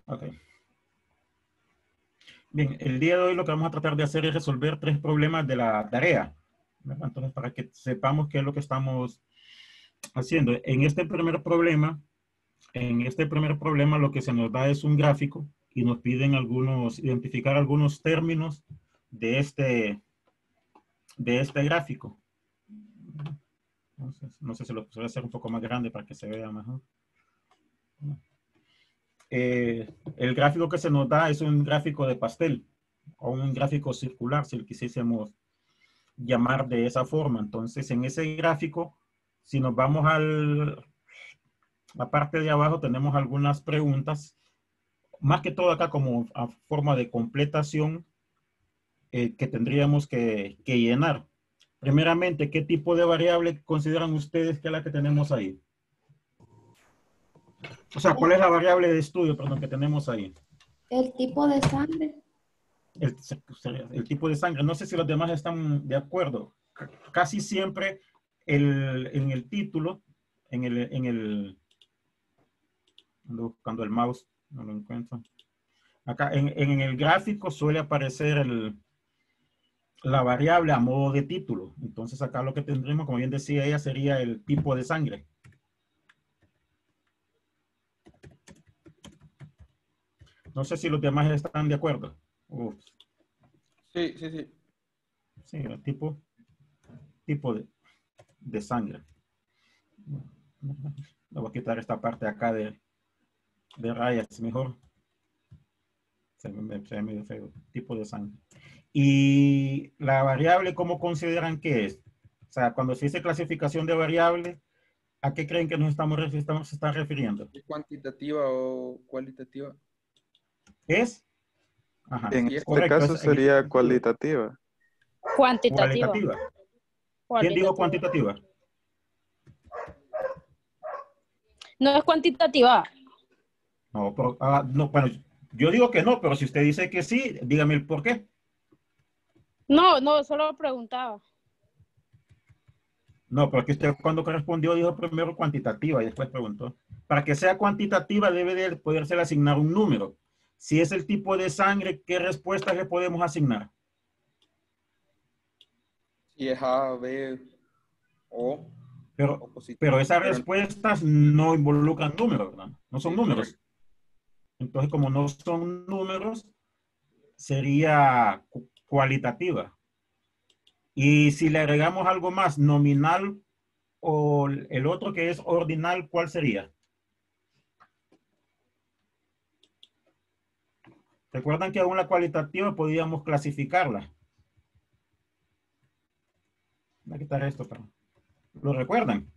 Ok. Bien, el día de hoy lo que vamos a tratar de hacer es resolver 3 problemas de la tarea, ¿verdad? Entonces, para que sepamos qué es lo que estamos haciendo. En este primer problema lo que se nos da es un gráfico y nos piden identificar algunos términos de este gráfico. Entonces, no sé si lo puedo hacer un poco más grande para que se vea mejor. El gráfico que se nos da es un gráfico de pastel o un gráfico circular, si lo quisiésemos llamar de esa forma. Entonces, en ese gráfico, si nos vamos a la parte de abajo, tenemos algunas preguntas, más que todo acá como a forma de completación que tendríamos que llenar. Primeramente, ¿qué tipo de variable consideran ustedes que es la que tenemos ahí? O sea, ¿cuál es la variable de estudio, perdón, que tenemos ahí? El tipo de sangre. El tipo de sangre. No sé si los demás están de acuerdo. Casi siempre en el título, ando buscando el mouse, no lo encuentro. Acá en el gráfico suele aparecer la variable a modo de título. Entonces acá lo que tendremos, como bien decía ella, sería el tipo de sangre. No sé si los demás están de acuerdo. Sí, sí, sí. Sí, el tipo de sangre. Le voy a quitar esta parte acá de rayas, mejor. Se ve medio feo. Tipo de sangre. Y la variable, ¿cómo consideran que es? O sea, cuando se dice clasificación de variables, ¿a qué creen que nos están refiriendo? ¿Es cuantitativa o cualitativa? ¿Es? Ajá, En Sí, es este correcto, caso es en este sería sentido. cualitativa. Cuantitativa. Cualitativa. ¿Quién dijo Cualitativa. cuantitativa? No es cuantitativa. No, no, bueno, yo digo que no, pero si usted dice que sí, dígame el por qué. No, no, solo preguntaba. No, porque usted cuando respondió dijo primero cuantitativa y después preguntó. Para que sea cuantitativa debe de poderse asignar un número. Si es el tipo de sangre, ¿qué respuestas le podemos asignar? si es A, B o Pero positivo. esas Pero respuestas no involucran números, ¿verdad? No son sí, números. correcto. Entonces, como no son números, sería cualitativa. Y si le agregamos algo más, nominal o el otro que es ordinal, ¿cuál sería? ¿Recuerdan que aún la cualitativa podíamos clasificarla? Voy a quitar esto, pero ¿lo recuerdan?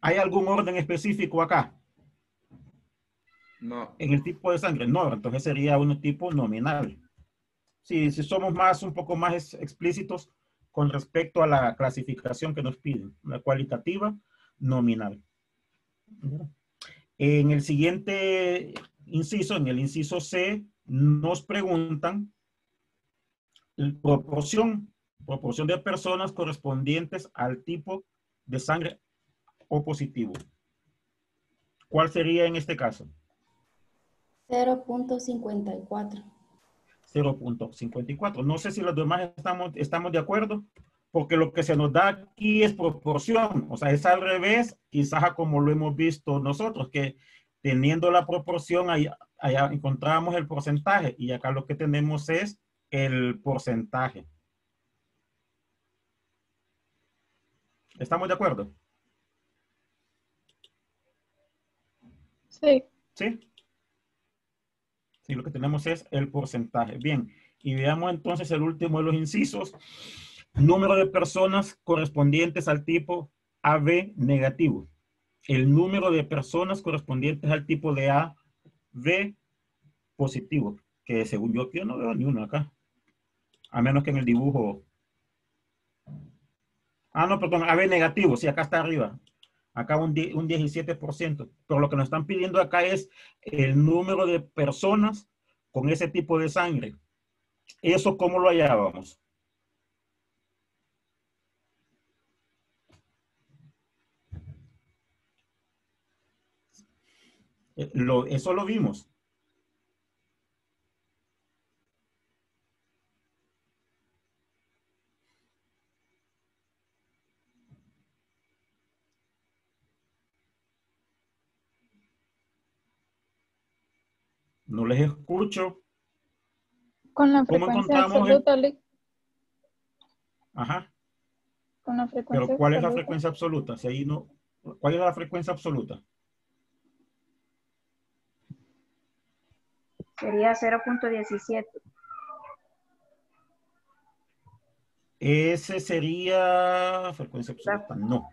¿Hay algún orden específico acá? No. En el tipo de sangre. No, entonces sería un tipo nominal. Si somos un poco más explícitos con respecto a la clasificación que nos piden, la cualitativa nominal. En el siguiente inciso, en el inciso C, nos preguntan proporción de personas correspondientes al tipo de sangre O positivo. ¿Cuál sería en este caso? 0.54. 0.54. No sé si los demás estamos de acuerdo, porque lo que se nos da aquí es proporción, o sea, es al revés, quizás como lo hemos visto nosotros, que teniendo la proporción, allá encontramos el porcentaje, y acá lo que tenemos es el porcentaje. ¿Estamos de acuerdo? Sí. ¿Sí? Sí, lo que tenemos es el porcentaje. Bien, y veamos entonces el último de los incisos. Número de personas correspondientes al tipo AB negativo. El número de personas correspondientes al tipo de AB positivo. Que según yo no veo ni uno acá. A menos que en el dibujo. Ah, no, perdón, AB negativo. Sí, acá está arriba. Acá un 17%. Pero lo que nos están pidiendo acá es el número de personas con ese tipo de sangre. ¿Eso cómo lo hallábamos? Eso lo vimos. No les escucho. Con la ¿Cómo frecuencia encontramos absoluta, Lick. Ajá. Con la Pero frecuencia ¿cuál es la absoluta. frecuencia absoluta? Si ahí no, ¿cuál es la frecuencia absoluta? Sería 0.17. Ese sería frecuencia absoluta. No.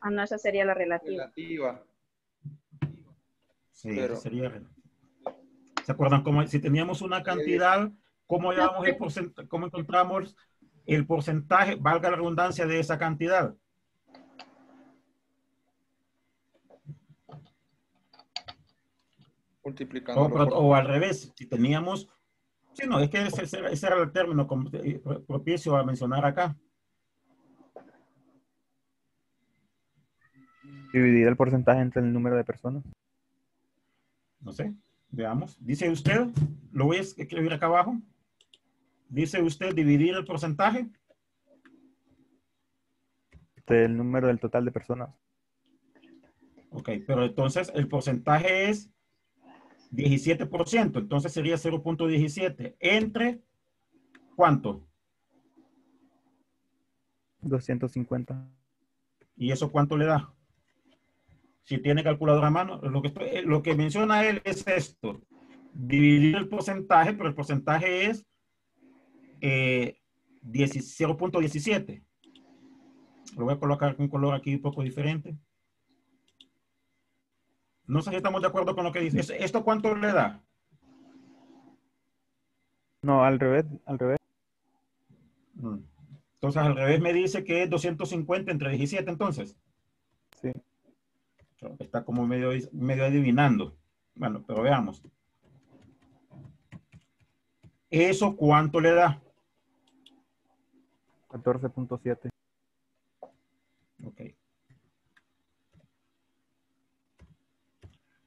Ah, no, esa sería la relativa. Relativa. Sí, Pero- ese sería. ¿Se acuerdan cómo si teníamos una cantidad, cómo llamamos el porcentaje, cómo encontramos el porcentaje, valga la redundancia, de esa cantidad? Multiplicándolo por O al revés, si teníamos, sí, no, es que ese era el término propicio a mencionar acá. Dividir el porcentaje entre el número de personas. No sé, veamos. Dice usted, lo voy a escribir acá abajo. Dice usted dividir el porcentaje. Del número del total de personas. Ok, pero entonces el porcentaje es 17%, entonces sería 0.17. ¿Entre cuánto? 250. ¿Y eso cuánto le da? Si tiene calculadora a mano, lo que menciona él es esto. Dividir el porcentaje, pero el porcentaje es 0.17. Lo voy a colocar con un color aquí un poco diferente. No sé si estamos de acuerdo con lo que dice. ¿Esto cuánto le da? No, al revés, al revés. Entonces, al revés me dice que es 250 entre 17, entonces. Sí. Está como medio adivinando. Bueno, pero veamos. ¿Eso cuánto le da? 14.7. Ok.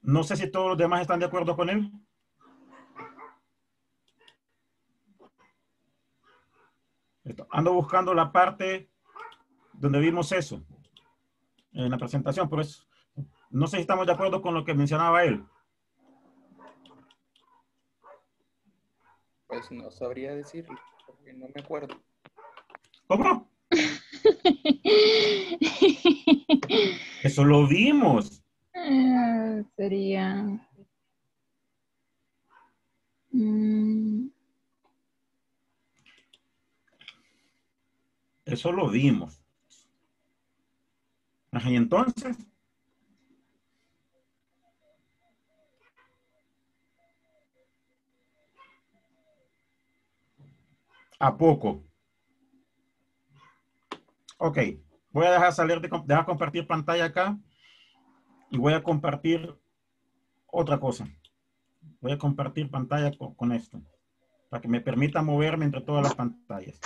No sé si todos los demás están de acuerdo con él. Ando buscando la parte donde vimos eso en la presentación, por eso no sé si estamos de acuerdo con lo que mencionaba él. Pues no sabría decirlo, porque no me acuerdo. ¿Cómo? Eso lo vimos. Sería... Eso lo vimos. Ajá, y entonces, ¿a poco? Ok, voy a dejar compartir pantalla acá y voy a compartir otra cosa. Voy a compartir pantalla con esto, para que me permita moverme entre todas las pantallas.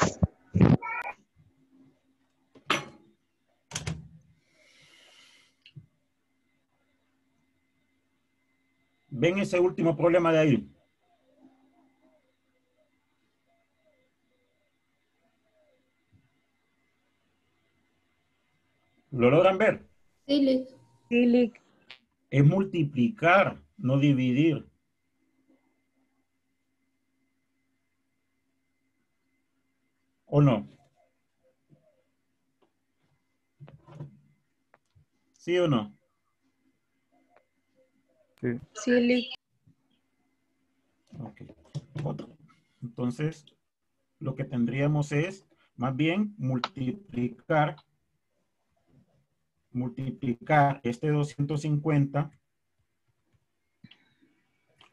¿Ven ese último problema de ahí? ¿Lo logran ver? Sí, Lick. Sí, Lick. Es multiplicar, no dividir. ¿O no? ¿Sí o no? Sí. Sí, Lick. Ok. Entonces, lo que tendríamos es, más bien, multiplicar este 250,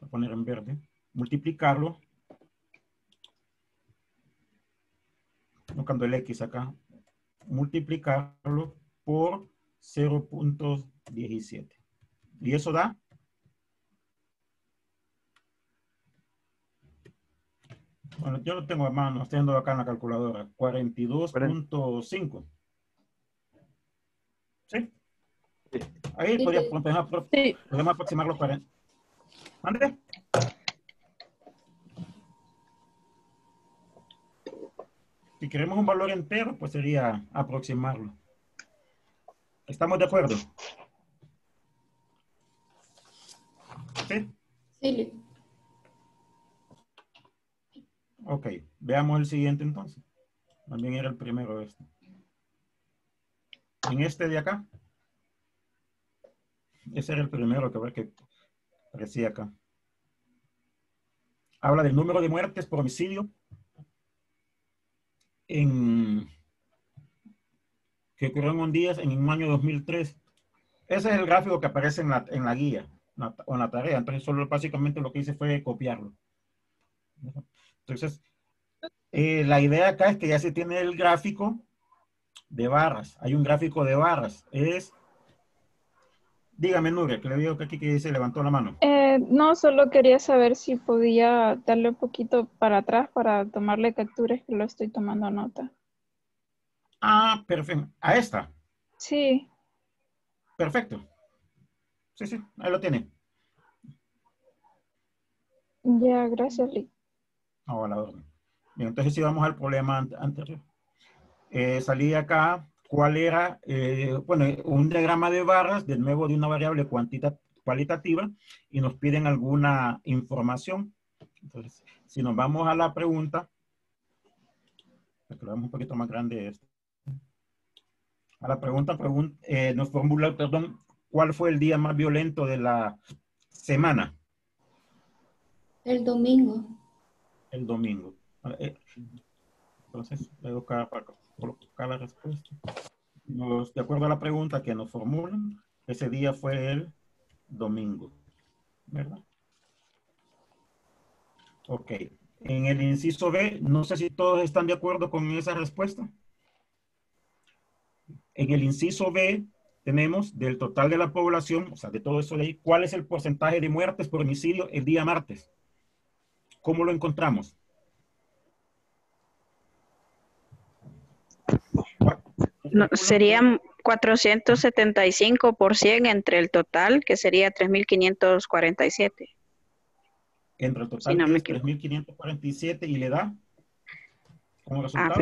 voy a poner en verde, multiplicarlo, colocando el X acá, multiplicarlo por 0.17. ¿Y eso da? Bueno, yo lo tengo a mano, estoy haciendo acá en la calculadora, 42.5. ¿Sí? Sí. Ahí Sí, sí. podemos aproximar los 40. ¿Mande? Si queremos un valor entero, pues sería aproximarlo. ¿Estamos de acuerdo? ¿Sí? Sí, Ok, veamos el siguiente entonces. También era el primero este. En este de acá. Ese era el primero que aparecía acá. Habla del número de muertes por homicidio que ocurrieron en un año 2003. Ese es el gráfico que aparece en la guía o en la tarea. Entonces, solo básicamente lo que hice fue copiarlo. Entonces, la idea acá es que ya se tiene el gráfico de barras. Hay un gráfico de barras. Dígame, Nuria, que le digo que aquí que se levantó la mano. No, solo quería saber si podía darle un poquito para atrás para tomarle capturas, que lo estoy tomando nota. Ah, perfecto. A esta. Sí, Perfecto. Sí, sí, ahí lo tiene. ya, gracias, Lick. A la orden. Bien, entonces si vamos al problema anterior. Salí acá cuál era, bueno, un diagrama de barras de nuevo de una variable cualitativa y nos piden alguna información. Entonces, si nos vamos a la pregunta, para que lo veamos un poquito más grande esto. A la pregunta, nos formula, perdón, ¿cuál fue el día más violento de la semana? el domingo. El domingo. Entonces, voy a buscar para colocar la respuesta. De acuerdo a la pregunta que nos formulan, ese día fue el domingo, ¿verdad? Ok. En el inciso B, no sé si todos están de acuerdo con esa respuesta. En el inciso B tenemos del total de la población, o sea, de todo eso de ahí, ¿cuál es el porcentaje de muertes por homicidio el día martes? ¿Cómo lo encontramos? No, serían 475 por 100 entre el total, que sería 3.547. Entre el Si total no que me es equivoco. 3.547 y le da como Ah, resultado.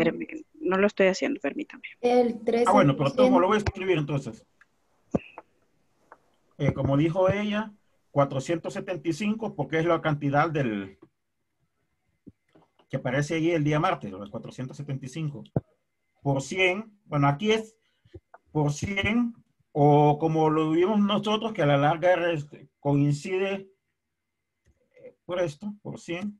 no lo estoy haciendo, permítame. El Ah, bueno, pero todo lo 13%. voy a escribir entonces. Como dijo ella, 475 porque es la cantidad que aparece ahí el día martes, los 475. Por 100, bueno, aquí es por 100, o como lo vimos nosotros, que a la larga coincide por esto, por 100,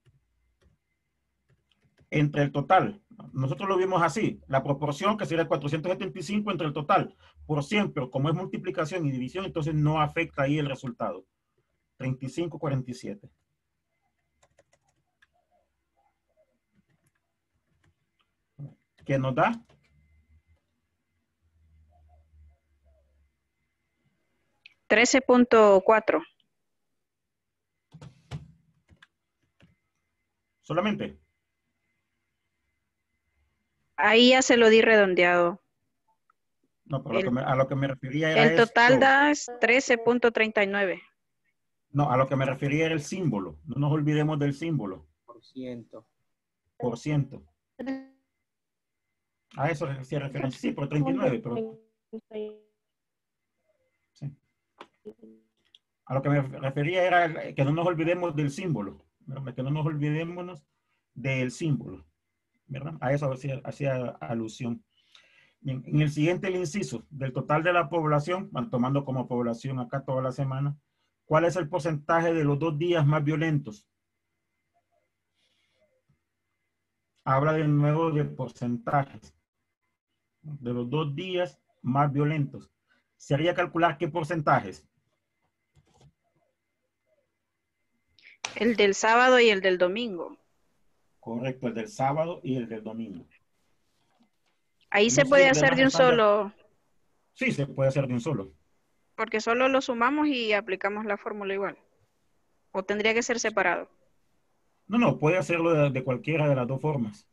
entre el total. Nosotros lo vimos así, la proporción que sería 475 entre el total, por 100, pero como es multiplicación y división, entonces no afecta ahí el resultado. 35-47. ¿Qué nos da? $13.4. Solamente. Ahí ya se lo di redondeado. No, pero a lo que me refería era El total esto. da 13.39. No, a lo que me refería era el símbolo. No nos olvidemos del símbolo. Por ciento. Por ciento. A eso hacía referencia. Sí, por 39, pero... Sí. A lo que me refería era que no nos olvidemos del símbolo. ¿Verdad? Que no nos olvidemos del símbolo. ¿Verdad? A eso hacía alusión. Bien, en el siguiente, el inciso, del total de la población, van tomando como población acá toda la semana, ¿cuál es el porcentaje de los 2 días más violentos? Habla de nuevo de porcentajes. De los 2 días más violentos. Sería calcular qué porcentajes. El del sábado y el del domingo. Correcto, el del sábado y el del domingo. Ahí No se sé si puede los hacer demás de un están solo, Sí, se puede hacer de un solo. porque solo lo sumamos y aplicamos la fórmula igual. O tendría que ser separado. No, puede hacerlo de cualquiera de las dos formas.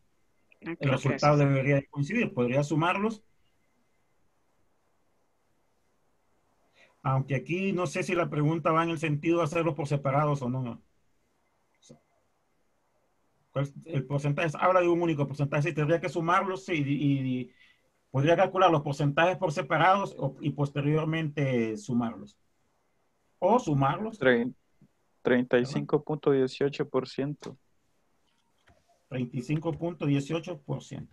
Ok, El resultado gracias. debería coincidir. Podría sumarlos. Aunque aquí no sé si la pregunta va en el sentido de hacerlos por separados o no. El porcentaje habla de un único porcentaje, sí, tendría que sumarlos sí, y podría calcular los porcentajes por separados y posteriormente sumarlos. O sumarlos. 35.18%. 35.18%.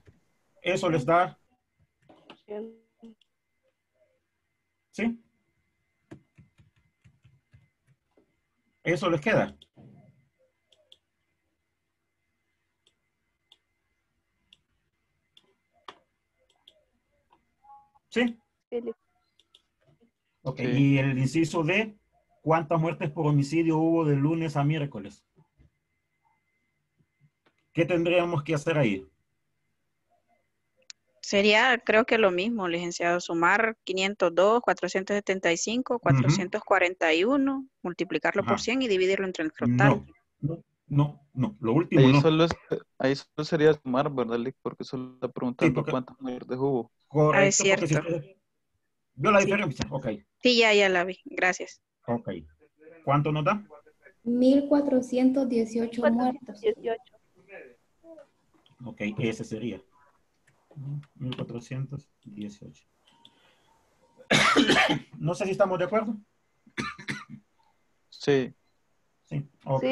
Eso les da. ¿Sí? Eso les queda. ¿Sí? Ok, Sí. y el inciso D, ¿cuántas muertes por homicidio hubo de lunes a miércoles? ¿Qué tendríamos que hacer ahí? Sería, creo que lo mismo, licenciado, sumar 502, 475, 441, multiplicarlo por Ajá. 100 y dividirlo entre el total. No. Lo último Ahí no. solo, ahí solo sería sumar, ¿verdad, Lick? Porque solo está Sí, preguntando porque, cuántas muertes hubo. Ah, es correcto, porque si cierto. usted vio la Sí, diferencia. Ok, sí, ya la vi. Gracias. ok. ¿Cuánto nos da? 1418 muertos. Ok, ese sería. 1418. No sé si estamos de acuerdo. Sí. Sí, ok.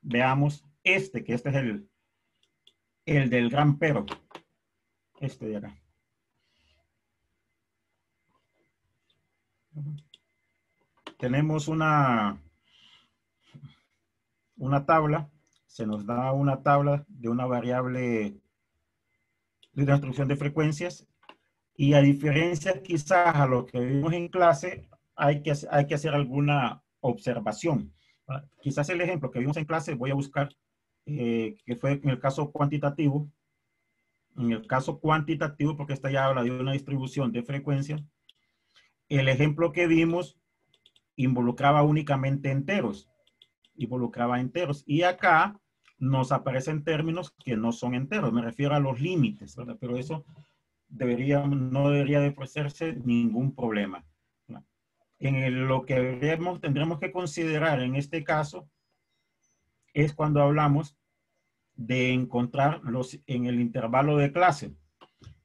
Veamos este, que este es el del gran pero. Este de acá. Tenemos una tabla. Se nos da una tabla de una variable de una instrucción de frecuencias. Y a diferencia quizás a lo que vimos en clase, hay que hacer alguna observación. Quizás el ejemplo que vimos en clase, voy a buscar, que fue en el caso cuantitativo. En el caso cuantitativo, porque esta ya habla de una distribución de frecuencia, el ejemplo que vimos involucraba únicamente enteros. Involucraba enteros. Y acá nos aparecen términos que no son enteros. Me refiero a los límites, ¿verdad? Pero eso no debería de ofrecerse ningún problema. Lo que tendremos que considerar en este caso es cuando hablamos de encontrar en el intervalo de clase,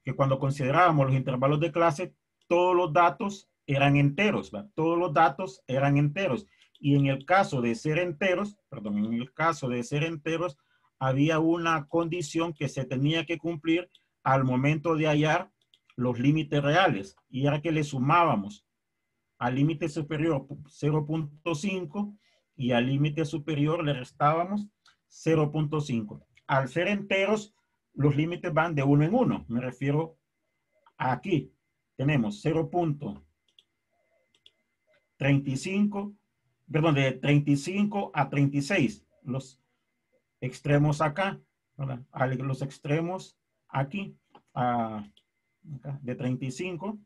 que cuando considerábamos los intervalos de clase, todos los datos eran enteros, ¿verdad? Todos los datos eran enteros. Y en el caso de ser enteros, había una condición que se tenía que cumplir al momento de hallar los límites reales, y era que le sumábamos al límite superior 0.5 y al límite superior le restábamos 0.5. Al ser enteros, los límites van de uno en uno. Me refiero a aquí. Tenemos 0.35, perdón, de 35 a 36. Los extremos acá, ¿verdad? Los extremos aquí, acá, de 35,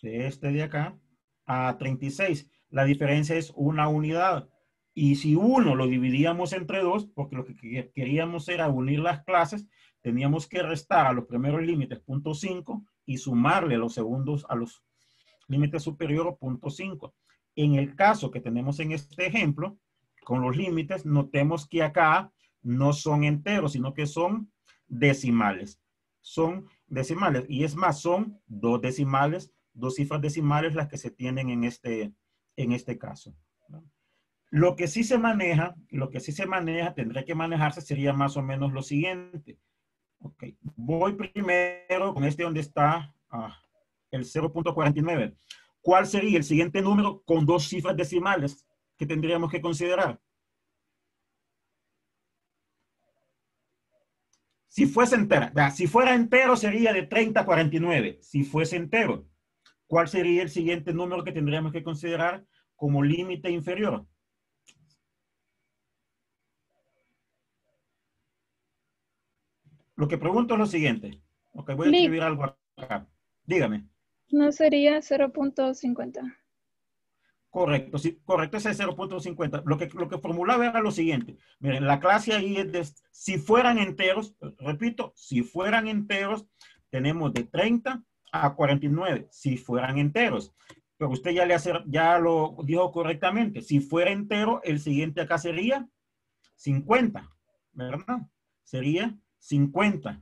de este de acá, a 36. La diferencia es una unidad. Y si uno lo dividíamos entre dos, porque lo que queríamos era unir las clases, teníamos que restar a los primeros límites 0.5 y sumarle los segundos a los límites superiores 0.5. En el caso que tenemos en este ejemplo, con los límites, notemos que acá no son enteros, sino que son decimales. Son decimales. Y es más, son dos decimales, dos cifras decimales las que se tienen en este caso. Lo que sí se maneja, tendría que manejarse sería más o menos lo siguiente. Ok, voy primero con este donde está el 0.49. ¿Cuál sería el siguiente número con dos cifras decimales que tendríamos que considerar? Si fuese entera, si fuera entero sería de 30 a 49. Si fuese entero, ¿cuál sería el siguiente número que tendríamos que considerar como límite inferior? Lo que pregunto es lo siguiente. Ok, voy a escribir algo acá. Dígame. ¿No sería 0.50? Correcto, sí, correcto, ese es 0.50. Lo que formulaba era lo siguiente. Miren, la clase ahí es de, si fueran enteros, repito, si fueran enteros, tenemos de 30 a 49, si fueran enteros. Pero usted ya lo dijo correctamente. Si fuera entero, el siguiente acá sería 50, ¿verdad? Sería 50.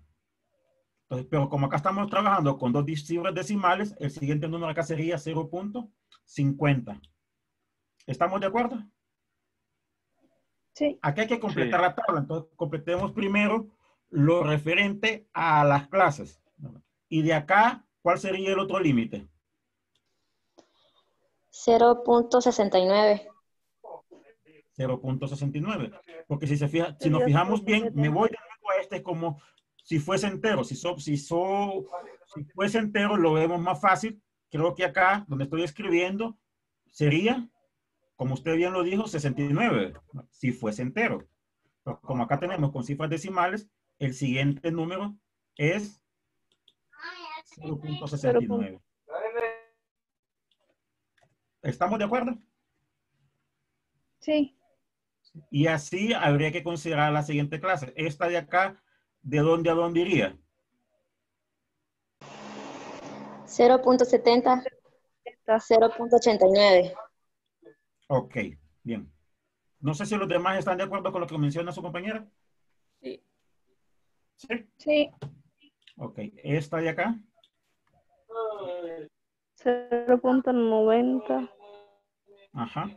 Entonces, pero como acá estamos trabajando con dos cifras decimales, el siguiente número acá sería 0.50. ¿Estamos de acuerdo? Sí. Aquí hay que completar Sí. la tabla. Entonces, completemos primero lo referente a las clases. Y de acá, ¿cuál sería el otro límite? 0.69. 0.69. Porque si nos fijamos bien, me voy de nuevo a este como si fuese entero. Si fuese entero, lo vemos más fácil. Creo que acá, donde estoy escribiendo, sería, como usted bien lo dijo, 69. Si fuese entero. Pero como acá tenemos con cifras decimales, el siguiente número es 0.69. ¿Estamos de acuerdo? Sí. Y así habría que considerar la siguiente clase. Esta de acá, ¿de dónde a dónde iría? 0.70. 0.89. Ok, bien. No sé si los demás están de acuerdo con lo que menciona su compañera. Sí. Sí. Sí. Ok, esta de acá. 0.90. Ajá.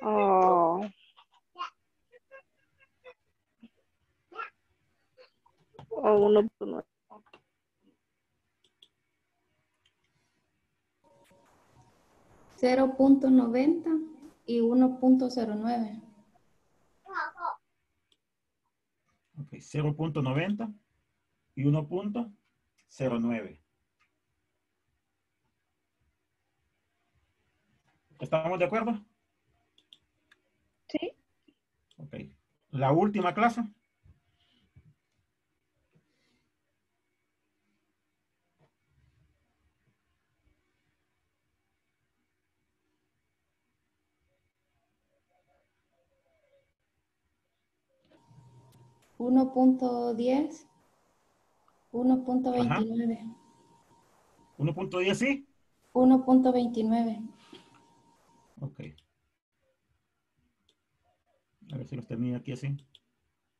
Oh. O 1.9. 0.90 y 1.09. Ok, 0.90 y 1.09. ¿Estamos de acuerdo? Sí. Ok. La última clase. Uno punto 10, Ajá. 1.29. 1.10, sí. 1.29. Ok. A ver si los tenía aquí así.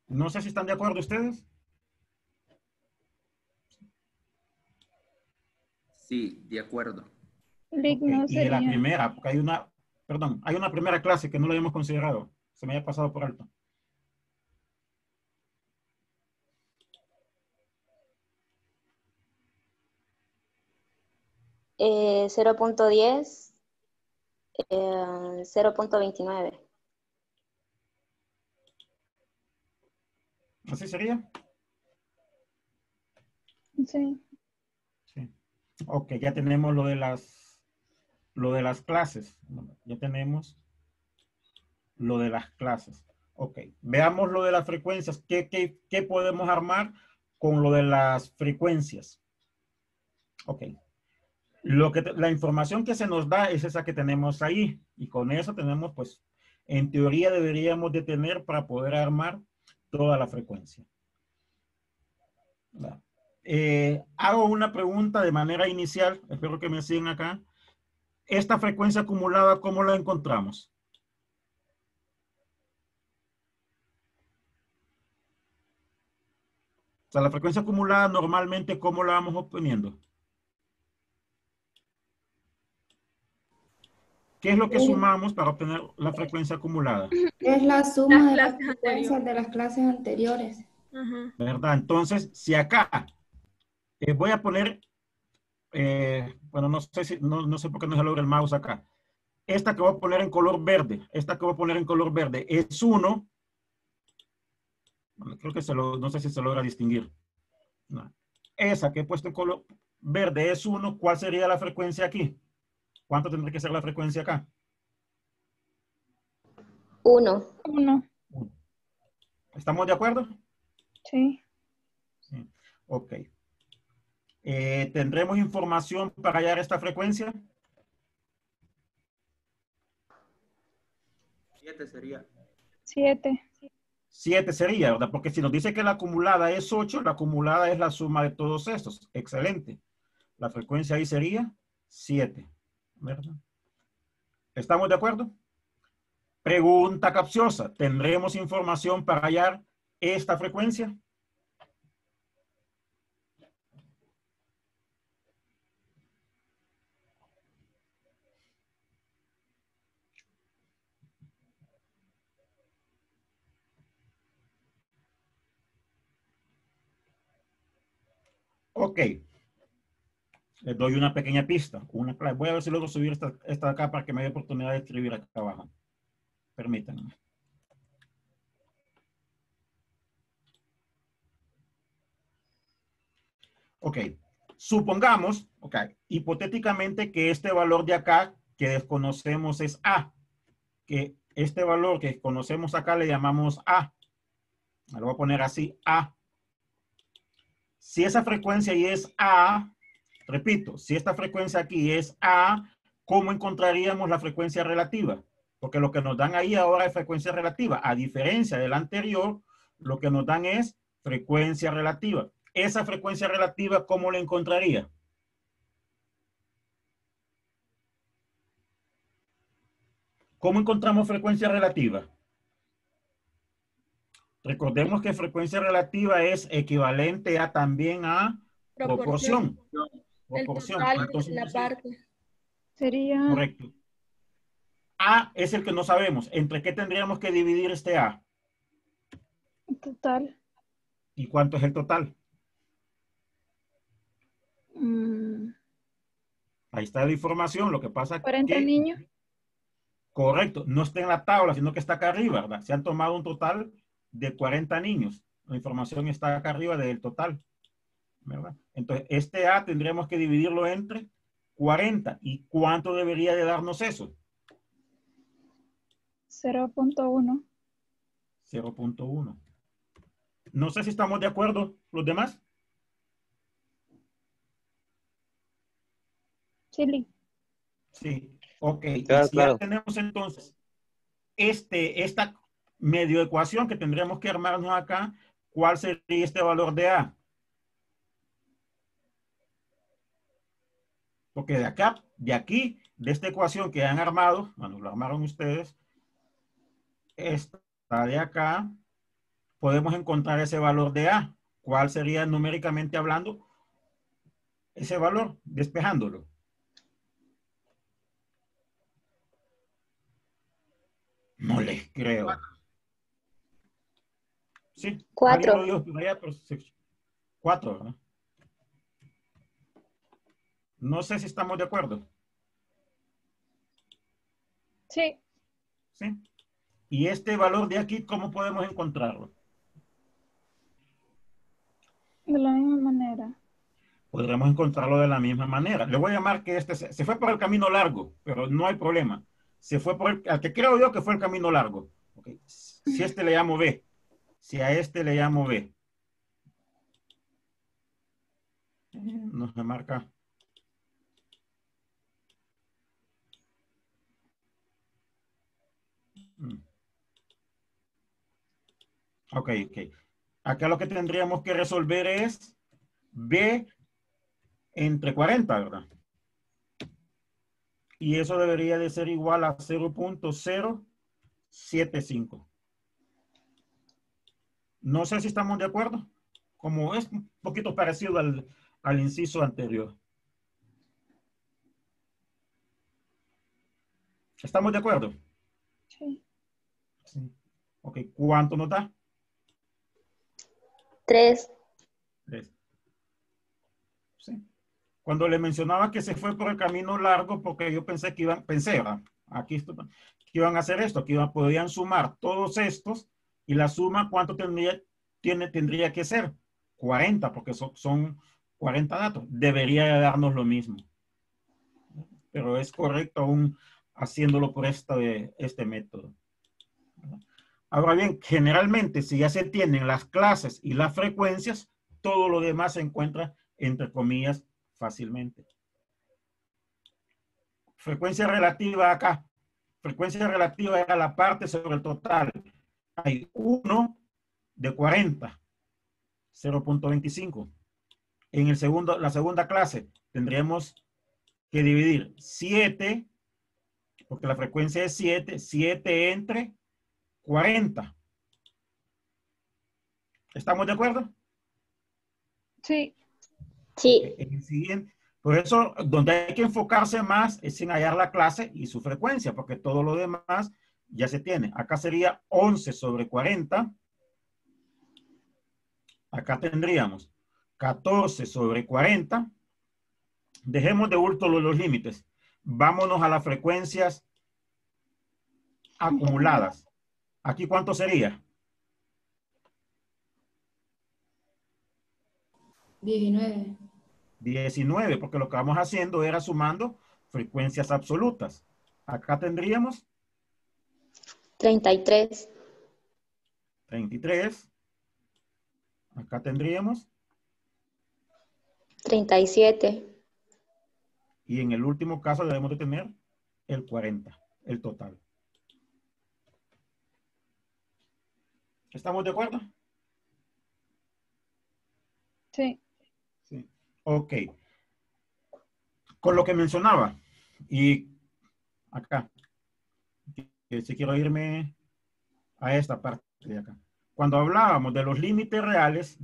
No sé si están de acuerdo ustedes. Sí, de acuerdo. Lick Ok, no y de la sería. primera, porque hay una primera clase que no la habíamos considerado. Se me había pasado por alto. 0.10. 0.29. ¿Así sería? Sí. Sí. Ok, ya tenemos lo de las clases. Ya tenemos lo de las clases. Ok, veamos lo de las frecuencias. ¿Qué podemos armar con lo de las frecuencias? Ok, la información que se nos da es esa que tenemos ahí. Y con eso tenemos, pues, en teoría deberíamos de tener para poder armar toda la frecuencia. Hago una pregunta de manera inicial. Espero que me sigan acá. Esta frecuencia acumulada, ¿cómo la encontramos? O sea, la frecuencia acumulada normalmente, ¿cómo la vamos obteniendo? ¿Qué es lo que sumamos para obtener la frecuencia acumulada? Es la suma de las frecuencias de las clases anteriores. ¿Verdad? Entonces, si acá voy a poner, bueno, no sé por qué no se logra el mouse acá. Esta que voy a poner en color verde, es 1. Bueno, creo que no sé si se logra distinguir. No. Esa que he puesto en color verde es 1. ¿Cuál sería la frecuencia aquí? ¿Cuánto tendría que ser la frecuencia acá? 1. 1. 1. ¿Estamos de acuerdo? Sí. Sí. Ok. ¿Tendremos información para hallar esta frecuencia? 7 sería. 7. 7 sería, ¿verdad? Porque si nos dice que la acumulada es 8, la acumulada es la suma de todos estos. Excelente. La frecuencia ahí sería 7, ¿verdad? ¿Estamos de acuerdo? Pregunta capciosa. ¿Tendremos información para hallar esta frecuencia? Ok. Les doy una pequeña pista. Voy a ver si logro subir esta de acá para que me dé oportunidad de escribir acá abajo. Permítanme. Ok. Supongamos, ok, hipotéticamente que este valor de acá que desconocemos es A. Que este valor que conocemos acá le llamamos A. Lo voy a poner así, A. Si esa frecuencia ahí es A, repito, si esta frecuencia aquí es A, ¿cómo encontraríamos la frecuencia relativa? Porque lo que nos dan ahí ahora es frecuencia relativa. A diferencia del anterior, lo que nos dan es frecuencia relativa. Esa frecuencia relativa, ¿cómo la encontraría? ¿Cómo encontramos frecuencia relativa? Recordemos que frecuencia relativa es equivalente a también a proporción. Proporción. Entonces, la parte. Sería correcto. A es el que no sabemos. ¿Entre qué tendríamos que dividir este A? total. ¿Y cuánto es el total? Ahí está la información. Lo que pasa 40 que... niños. Correcto. No está en la tabla, sino que está acá arriba, ¿verdad? Se han tomado un total de 40 niños. La información está acá arriba del total, ¿verdad? Entonces, este A tendremos que dividirlo entre 40. ¿Y cuánto debería de darnos eso? 0.1. 0.1. No sé si estamos de acuerdo los demás. Sí. Sí. Ok. Claro, Y si claro. ya tenemos entonces esta medio ecuación que tendríamos que armarnos acá, ¿cuál sería este valor de A? Porque de acá, de aquí, de esta ecuación que han armado, bueno, lo armaron ustedes, esta de acá, podemos encontrar ese valor de A. ¿Cuál sería numéricamente hablando ese valor? Despejándolo. No les creo. Sí, 4. alguien lo dijo por allá, pero 4, ¿verdad? No sé si estamos de acuerdo. Sí. ¿Sí? Y este valor de aquí, ¿cómo podemos encontrarlo? De la misma manera. Podremos encontrarlo de la misma manera. Le voy a llamar que este se fue por el camino largo, pero no hay problema. Se fue por al que creo yo que fue el camino largo. Okay. Si este le llamo B, si a este le llamo B, nos me marca. Ok. Acá lo que tendríamos que resolver es B entre 40, ¿verdad? Y eso debería de ser igual a 0.075. No sé si estamos de acuerdo. Como es un poquito parecido al inciso anterior. ¿Estamos de acuerdo? Sí. Sí. Ok, ¿cuánto nos da? 3. 3. Sí. Cuando le mencionaba que se fue por el camino largo, porque yo pensé que ¿verdad? Aquí que iban a hacer esto, que podían sumar todos estos y la suma, ¿cuánto tendría que ser? 40, porque son 40 datos. Debería de darnos lo mismo. Pero es correcto aún haciéndolo por este método. Ahora bien, generalmente, si ya se tienen las clases y las frecuencias, todo lo demás se encuentra, entre comillas, fácilmente. Frecuencia relativa acá. Frecuencia relativa era la parte sobre el total. Hay 1 de 40, 0.25. En la segunda clase tendríamos que dividir 7, porque la frecuencia es 7, 7 entre 40. ¿Estamos de acuerdo? Sí. Sí. En el siguiente. Por eso, donde hay que enfocarse más es en hallar la clase y su frecuencia, porque todo lo demás ya se tiene. Acá sería 11 sobre 40. Acá tendríamos 14 sobre 40. Dejemos de bulto los límites. Vámonos a las frecuencias acumuladas. ¿Aquí cuánto sería? 19. 19, porque lo que vamos haciendo era sumando frecuencias absolutas. Acá tendríamos 33. 33. Acá tendríamos. 37. Y en el último caso debemos de tener el 40, el total. ¿Estamos de acuerdo? Sí. Sí. Ok. Con lo que mencionaba, y acá, que si quiero irme a esta parte de acá. Cuando hablábamos de los límites reales,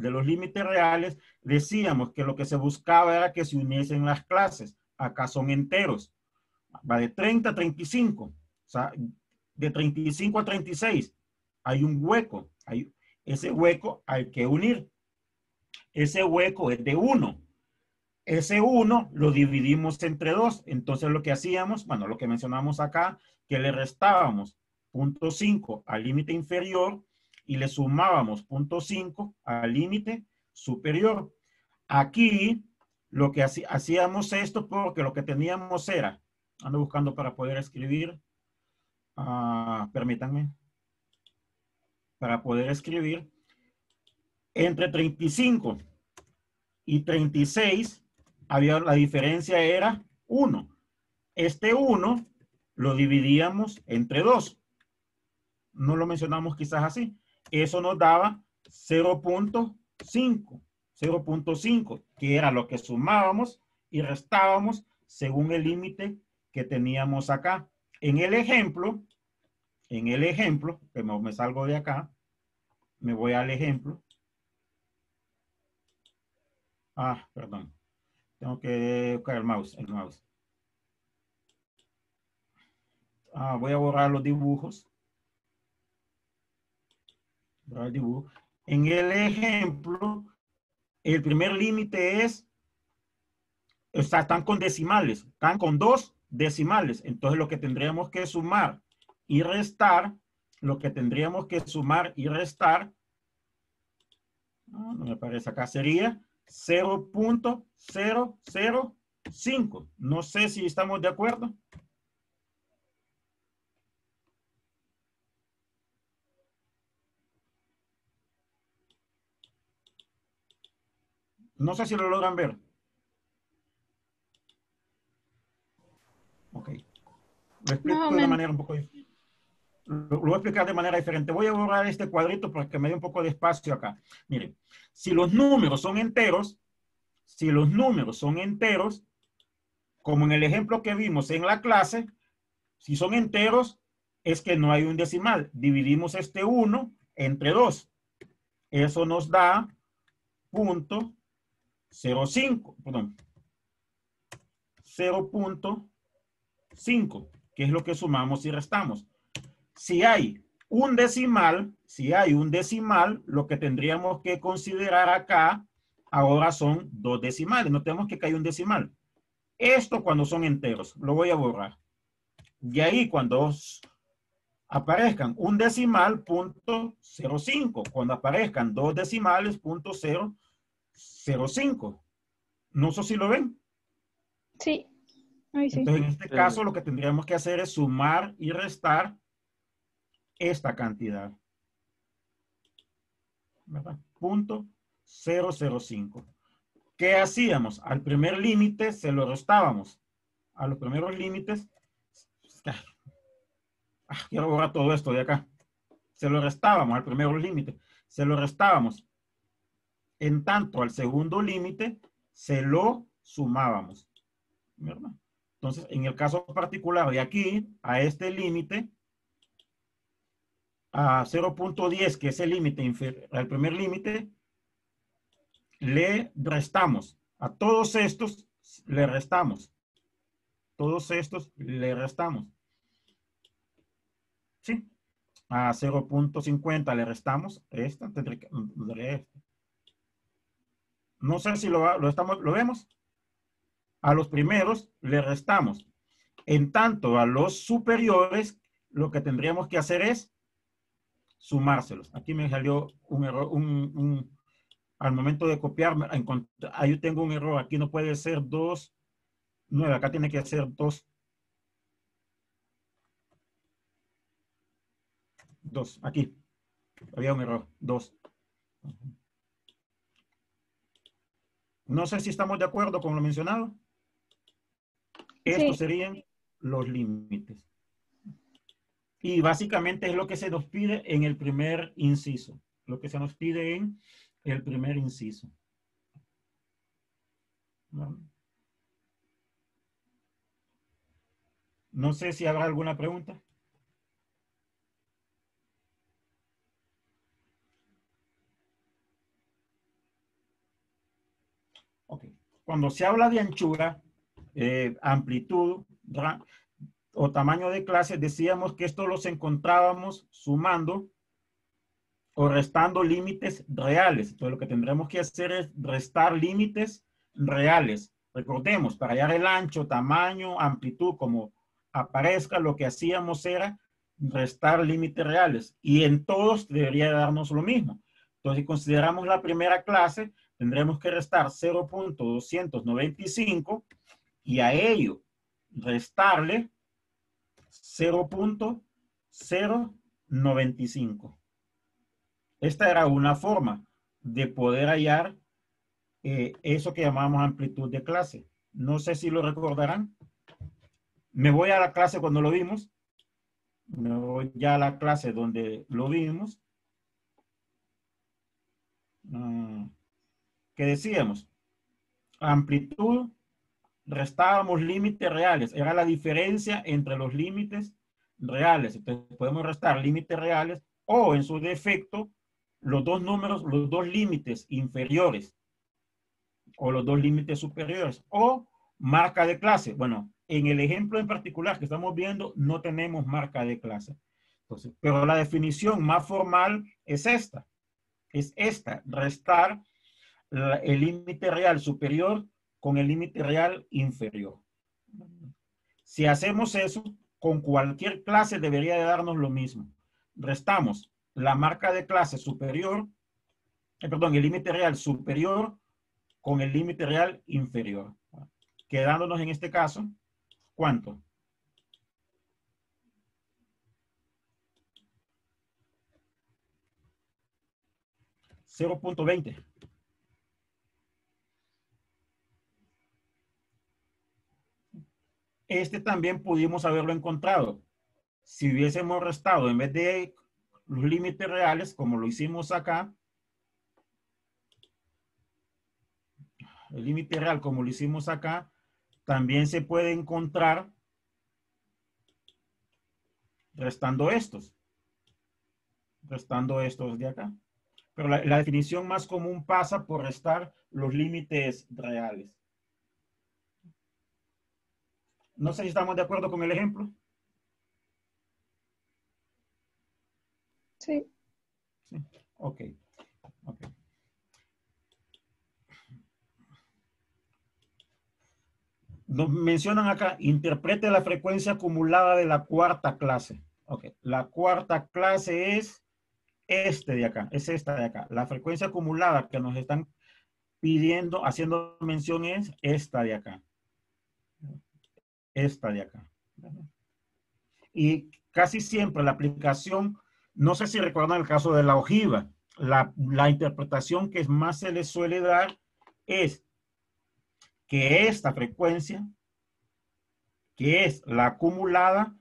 decíamos que lo que se buscaba era que se uniesen las clases. Acá son enteros. Va de 30 a 35. O sea, de 35 a 36. Hay un hueco. Ese hueco hay que unir. Ese hueco es de 1. Ese 1 lo dividimos entre 2. Entonces lo que hacíamos, bueno, lo que mencionamos acá, que le restábamos 0.5 al límite inferior y le sumábamos 0.5 al límite superior. Aquí lo que hacíamos esto porque lo que teníamos era, ando buscando para poder escribir, permítanme, para poder escribir, entre 35 y 36, la diferencia era 1. Este 1 lo dividíamos entre 2. No lo mencionamos quizás así. Eso nos daba 0.5. 0.5, que era lo que sumábamos y restábamos según el límite que teníamos acá. En el ejemplo, que me salgo de acá, me voy al ejemplo. Perdón. Tengo que buscar el mouse. Voy a borrar los dibujos. En el ejemplo, el primer límite es, están con decimales, están con 2 decimales. Entonces lo que tendríamos que sumar y restar, no me aparece acá, sería 0.005. No sé si estamos de acuerdo. No sé si lo logran ver. Ok. Lo explico de una manera un poco diferente. Lo voy a explicar de manera diferente. Voy a borrar este cuadrito para que me dé un poco de espacio acá. Miren, si los números son enteros, como en el ejemplo que vimos en la clase, si son enteros, es que no hay un decimal. Dividimos este 1 entre 2. Eso nos da 0.5, que es lo que sumamos y restamos. Si hay un decimal, lo que tendríamos que considerar acá ahora son 2 decimales. Notemos que hay un decimal. Esto cuando son enteros, lo voy a borrar. Y ahí cuando aparezcan un decimal, 0.05. Cuando aparezcan 2 decimales, 0.005. No sé si lo ven. Sí. Ay, sí. Entonces, en este caso, lo que tendríamos que hacer es sumar y restar esta cantidad. ¿Verdad? 0.005. ¿Qué hacíamos? Al primer límite se lo restábamos. A los primeros límites, quiero borrar todo esto de acá. Se lo restábamos al primer límite. se lo restábamos. En tanto, al segundo límite, se lo sumábamos. ¿Verdad? Entonces, en el caso particular de aquí, a este límite, a 0.10, que es el límite inferior al primer límite, le restamos. A todos estos le restamos. Todos estos le restamos. ¿Sí? A 0.50 le restamos esta. No sé si lo vemos. A los primeros le restamos. En tanto, a los superiores, lo que tendríamos que hacer es sumárselos. Aquí me salió un error, al momento de copiar, ahí tengo un error. Aquí no puede ser 2, 9, acá tiene que ser 2. 2, aquí. Había un error, 2. No sé si estamos de acuerdo con lo mencionado. Estos serían los límites. Y básicamente es lo que se nos pide en el primer inciso. Lo que se nos pide en el primer inciso. No sé si habrá alguna pregunta. Ok. Cuando se habla de anchura, amplitud o tamaño de clase, decíamos que esto los encontrábamos sumando o restando límites reales. Entonces lo que tendremos que hacer es restar límites reales. Recordemos, para hallar el ancho, tamaño, amplitud, como aparezca, lo que hacíamos era restar límites reales. Y en todos debería darnos lo mismo. Entonces, si consideramos la primera clase, tendremos que restar 0.295 y a ello restarle 0.095. Esta era una forma de poder hallar eso que llamamos amplitud de clase. No sé si lo recordarán. Me voy a la clase cuando lo vimos. Me voy ya a la clase donde lo vimos. ¿Qué decíamos? Amplitud, restábamos límites reales. Era la diferencia entre los límites reales. Entonces podemos restar límites reales o en su defecto los dos números, los dos límites inferiores o los dos límites superiores o marca de clase. Bueno, en el ejemplo en particular que estamos viendo no tenemos marca de clase. Entonces, pero la definición más formal es esta. Es esta, restar el límite real superior con el límite real inferior. Si hacemos eso, con cualquier clase debería de darnos lo mismo. Restamos la marca de clase superior, el límite real superior con el límite real inferior. Quedándonos en este caso, ¿cuánto? $0.20. Este también pudimos haberlo encontrado. Si hubiésemos restado, en vez de los límites reales, como lo hicimos acá, el límite real como lo hicimos acá, también se puede encontrar restando estos de acá. Pero la definición más común pasa por restar los límites reales. No sé si estamos de acuerdo con el ejemplo. Sí. Sí. Ok. Ok. Nos mencionan acá, interprete la frecuencia acumulada de la cuarta clase. Ok. La cuarta clase es este de acá, es esta de acá. La frecuencia acumulada que nos están pidiendo, haciendo mención es esta de acá. Esta de acá. Y casi siempre la aplicación, no sé si recuerdan el caso de la ojiva, la interpretación que más se le suele dar es que esta frecuencia, que es la acumulada,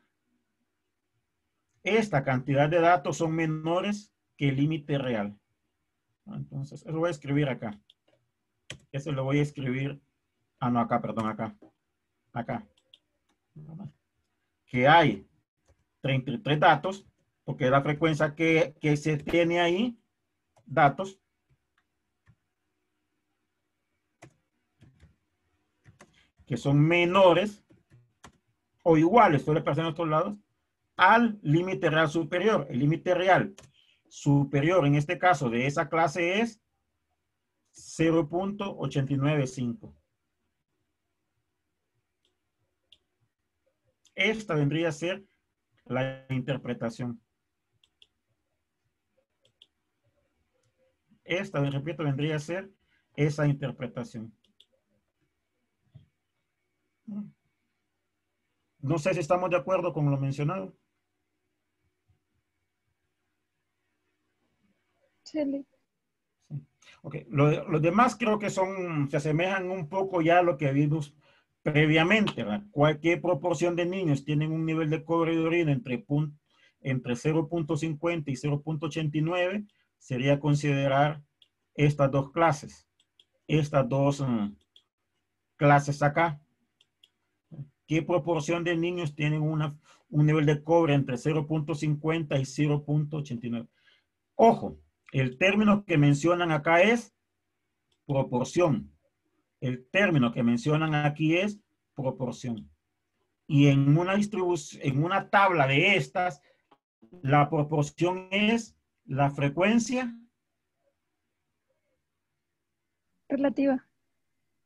esta cantidad de datos son menores que el límite real. Entonces, eso lo voy a escribir acá. Eso lo voy a escribir. Ah, no, acá, perdón, acá. Acá. Que hay 33 datos, porque es la frecuencia que se tiene ahí, datos, que son menores o iguales, suele pasar en otros lados, al límite real superior. El límite real superior, en este caso, de esa clase es 0.895. Esta vendría a ser la interpretación. Esta, repito, vendría a ser esa interpretación. No sé si estamos de acuerdo con lo mencionado. Sí. Ok, los demás creo que se asemejan un poco ya a lo que vimos previamente, ¿verdad? Cualquier proporción de niños tienen un nivel de cobre de orina entre 0.50 y 0.89, sería considerar estas dos clases. Estas dos clases acá. ¿Qué proporción de niños tienen un nivel de cobre entre 0.50 y 0.89? Ojo, el término que mencionan acá es proporción. El término que mencionan aquí es proporción. Y en una distribución, en una tabla de estas, la proporción es la frecuencia. Relativa.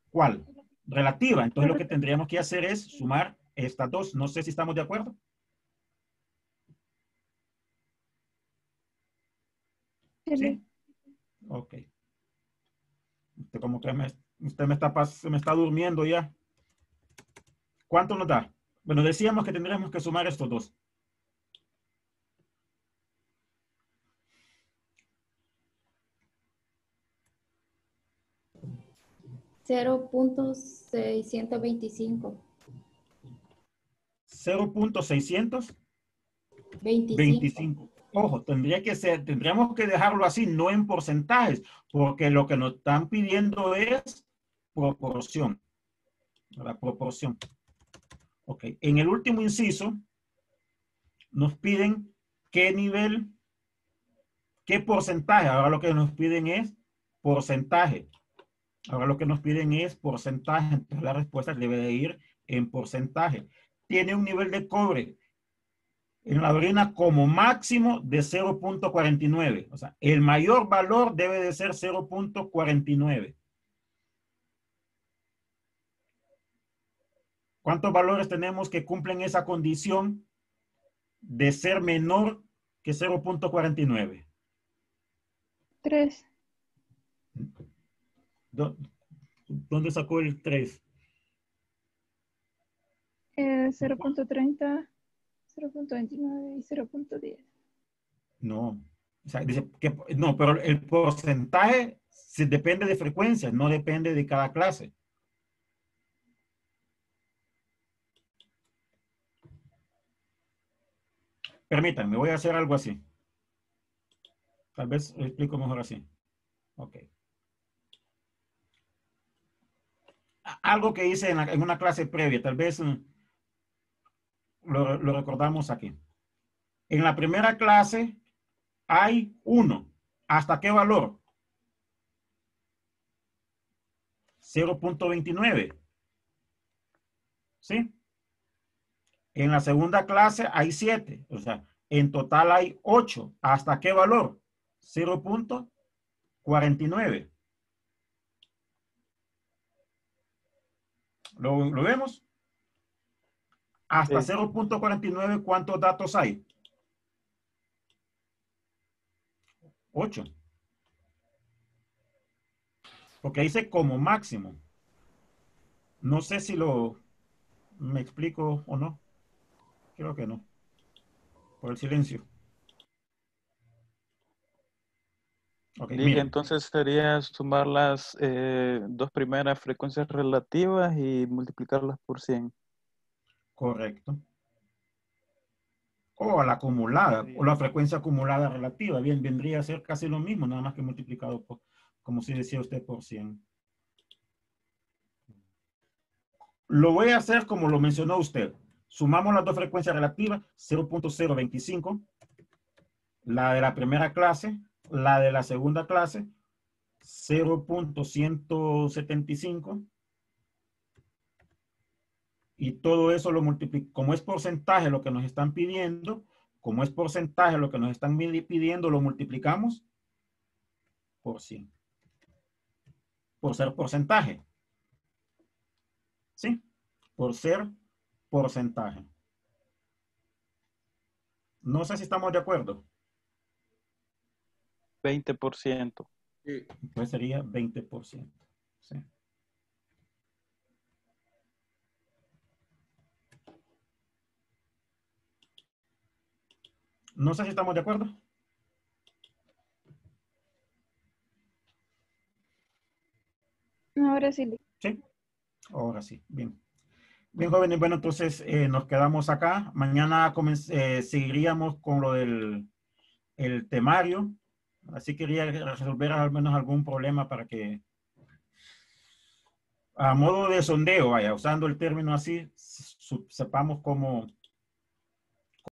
¿Cuál? Relativa. Entonces lo que tendríamos que hacer es sumar estas dos. No sé si estamos de acuerdo. ¿Sí? Ok. Usted como que se me está durmiendo ya. ¿Cuánto nos da? Bueno, decíamos que tendríamos que sumar estos dos. $0.625. 0.625. Ojo, tendríamos que dejarlo así, no en porcentajes, porque lo que nos están pidiendo es proporción. La proporción. Ok, en el último inciso nos piden qué nivel, qué porcentaje. Ahora lo que nos piden es porcentaje. Ahora lo que nos piden es porcentaje. Entonces la respuesta debe de ir en porcentaje. Tiene un nivel de cobre en la orina como máximo de 0.49. O sea, el mayor valor debe de ser 0.49. ¿Cuántos valores tenemos que cumplen esa condición de ser menor que 0.49? 3. ¿Dónde sacó el 3? 0.30, 0.29 y 0.10. No. O sea, dice que no, pero el porcentaje depende de frecuencia, no depende de cada clase. Permítanme, voy a hacer algo así. Tal vez lo explico mejor así. Ok. Algo que hice en una clase previa, tal vez lo recordamos aquí. En la primera clase hay 1. ¿Hasta qué valor? 0.29. ¿Sí? En la segunda clase hay 7. O sea, en total hay 8. ¿Hasta qué valor? 0.49. ¿Lo vemos? Hasta 0.49, ¿cuántos datos hay? 8. Porque dice como máximo. No sé si me explico o no. Creo que no. Por el silencio. Ok, Dije, mira. entonces sería sumar las dos primeras frecuencias relativas y multiplicarlas por 100. Correcto. O a la acumulada, Sí. o la frecuencia acumulada relativa. Bien, vendría a ser casi lo mismo, nada más que multiplicado por, como si decía usted, por 100. Lo voy a hacer como lo mencionó usted. Sumamos las dos frecuencias relativas, 0.025, la de la primera clase, la de la segunda clase, 0.175. Y todo eso lo multiplico. Como es porcentaje lo que nos están pidiendo, como es porcentaje lo que nos están pidiendo, lo multiplicamos por 100. Por ser porcentaje. ¿Sí? Por ser porcentaje. No sé si estamos de acuerdo. 20%. Sí. Pues sería 20%. ¿Sí? No sé si estamos de acuerdo. Ahora sí. Sí. Ahora sí. Bien. Bien, jóvenes. Bueno, entonces nos quedamos acá. Mañana seguiríamos con lo del el temario. Así quería resolver al menos algún problema para que, a modo de sondeo, vaya, usando el término así, sepamos cómo